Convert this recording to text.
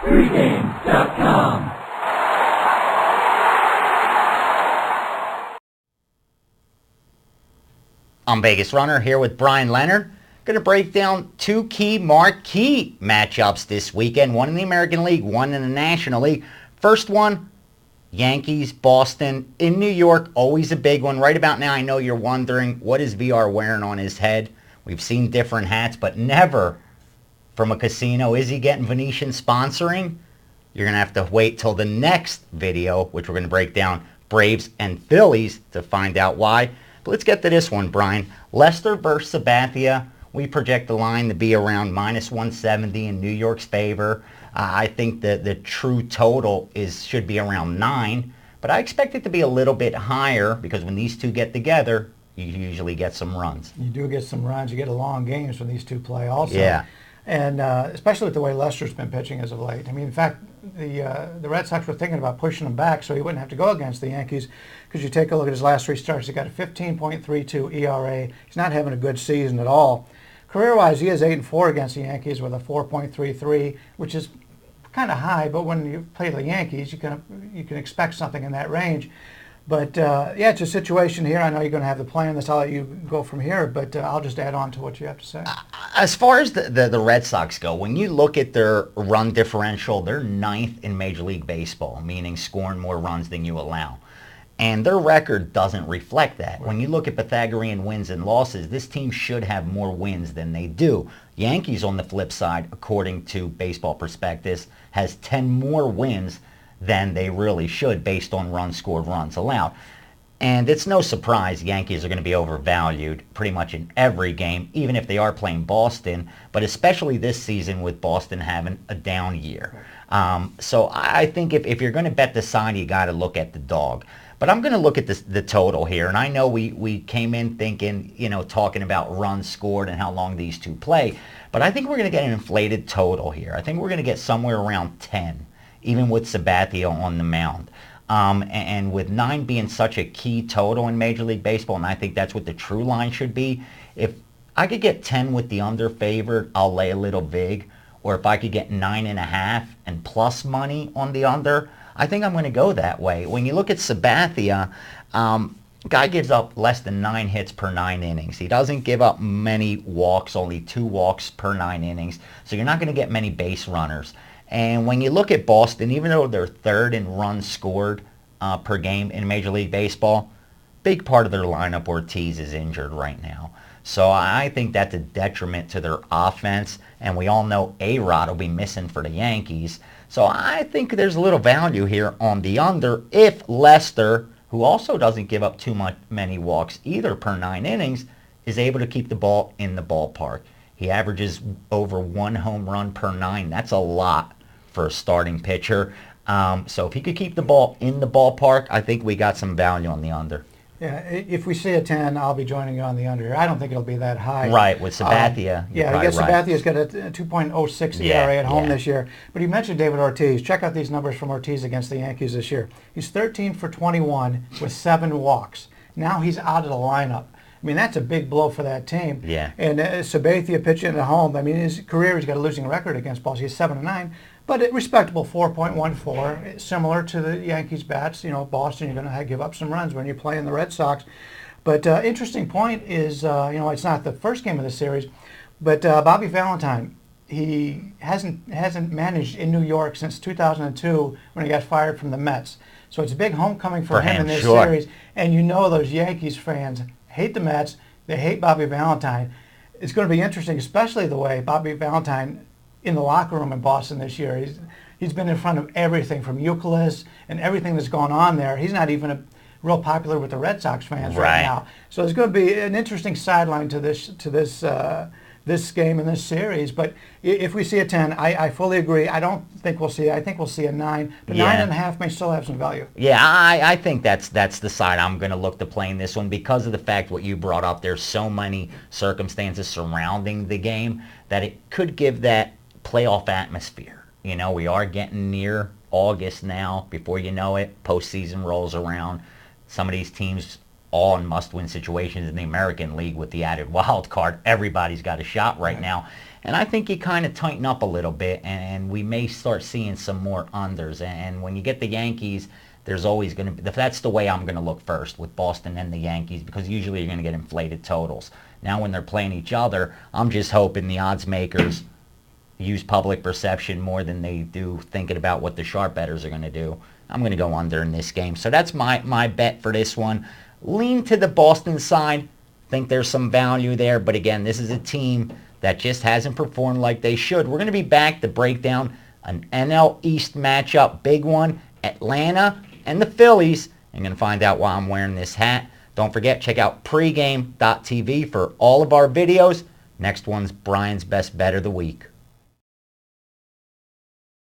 Pregame.com. I'm Vegas Runner here with Bryan Leonard. Going to break down two key marquee matchups this weekend. One in the American League, one in the National League. First one, Yankees, Boston, in New York. Always a big one. Right about now, I know you're wondering, what is VR wearing on his head? We've seen different hats, but never from a casino. Is he getting Venetian sponsoring? You're going to have to wait till the next video, which we're going to break down Braves and Phillies, to find out why. But let's get to this one, Bryan. Lester versus Sabathia. We project the line to be around minus 170 in New York's favor. I think that the true total should be around 9. But I expect it to be a little bit higher because when these two get together, you usually get some runs. You do get some runs. You get long games when these two play also. Yeah. And especially with the way Lester's been pitching as of late. I mean, in fact, the Red Sox were thinking about pushing him back so he wouldn't have to go against the Yankees, because you take a look at his last 3 starts, he got a 15.32 ERA. He's not having a good season at all. Career-wise, he is 8-4 against the Yankees with a 4.33, which is kind of high, but when you play the Yankees, you can expect something in that range. But, yeah, it's a situation here. I know you're going to have the plan. That's how I'll let you go from here, but I'll just add on to what you have to say. As far as the Red Sox go, when you look at their run differential, they're 9th in Major League Baseball, meaning scoring more runs than you allow. And their record doesn't reflect that. When you look at Pythagorean wins and losses, this team should have more wins than they do. Yankees, on the flip side, according to Baseball Prospectus, has 10 more wins than they really should based on runs scored, runs allowed. And it's no surprise Yankees are going to be overvalued pretty much in every game, even if they are playing Boston, but especially this season with Boston having a down year. So I think if you're going to bet the side, you got to look at the dog. But I'm going to look at the total here, and I know we came in thinking, talking about runs scored and how long these two play, but I think we're going to get an inflated total here. I think we're going to get somewhere around 10. Even with Sabathia on the mound. And with 9 being such a key total in Major League Baseball, and I think that's what the true line should be, if I could get 10 with the under favored, I'll lay a little big. Or if I could get 9.5 and plus money on the under, I think I'm going to go that way. When you look at Sabathia, guy gives up less than 9 hits per 9 innings. He doesn't give up many walks, only 2 walks per 9 innings. So you're not going to get many base runners. And when you look at Boston, even though they're 3rd in runs scored per game in Major League Baseball, big part of their lineup, Ortiz, is injured right now. So I think that's a detriment to their offense. And we all know A-Rod will be missing for the Yankees. So I think there's a little value here on the under if Lester, who also doesn't give up many walks either per 9 innings, is able to keep the ball in the ballpark. He averages over 1 home run per 9. That's a lot for a starting pitcher. So if he could keep the ball in the ballpark, I think we got some value on the under. Yeah, if we see a 10, I'll be joining you on the under here. I don't think it'll be that high. Right, with Sabathia. Yeah, I guess Sabathia's got a 2.06 ERA at home this year. But you mentioned David Ortiz. Check out these numbers from Ortiz against the Yankees this year. He's 13 for 21 with 7 walks. Now he's out of the lineup. I mean, that's a big blow for that team. Yeah. And Sabathia pitching at home, I mean, his career, he's got a losing record against balls. He's 7-9, but a respectable 4.14, similar to the Yankees bats. Boston, you're going to give up some runs when you're playing the Red Sox. But interesting point is, it's not the first game of the series, but Bobby Valentine, he hasn't managed in New York since 2002 when he got fired from the Mets. So it's a big homecoming for him in this series. And those Yankees fans hate the Mets. They hate Bobby Valentine. It's going to be interesting, especially the way Bobby Valentine in the locker room in Boston this year. He's been in front of everything from Euclid and everything that's going on there. He's not even real popular with the Red Sox fans right now. So there's going to be an interesting sideline to this game and this series. But if we see a 10, I fully agree. I don't think we'll see it. I think we'll see a 9. But 9.5 may still have some value. Yeah, I think that's the side I'm going to look to play in this one because of the fact what you brought up. There's so many circumstances surrounding the game that it could give that playoff atmosphere. We are getting near August now. Before you know it, postseason rolls around. Some of these teams all in must-win situations in the American League with the added wild card. Everybody's got a shot right now. And I think you kind of tighten up a little bit, and we may start seeing some more unders. And when you get the Yankees, there's always going to be, that's the way I'm going to look first with Boston and the Yankees, because usually you're going to get inflated totals. Now when they're playing each other, I'm just hoping the odds makers use public perception more than they do thinking about what the sharp bettors are going to do. I'm going to go under in this game. So that's my bet for this one. Lean to the Boston side. Think there's some value there. But again, this is a team that just hasn't performed like they should. We're going to be back to break down an NL East matchup. Big one. Atlanta and the Phillies. I'm going to find out why I'm wearing this hat. Don't forget, check out pregame.tv for all of our videos. Next one's Brian's Best Bet of the Week.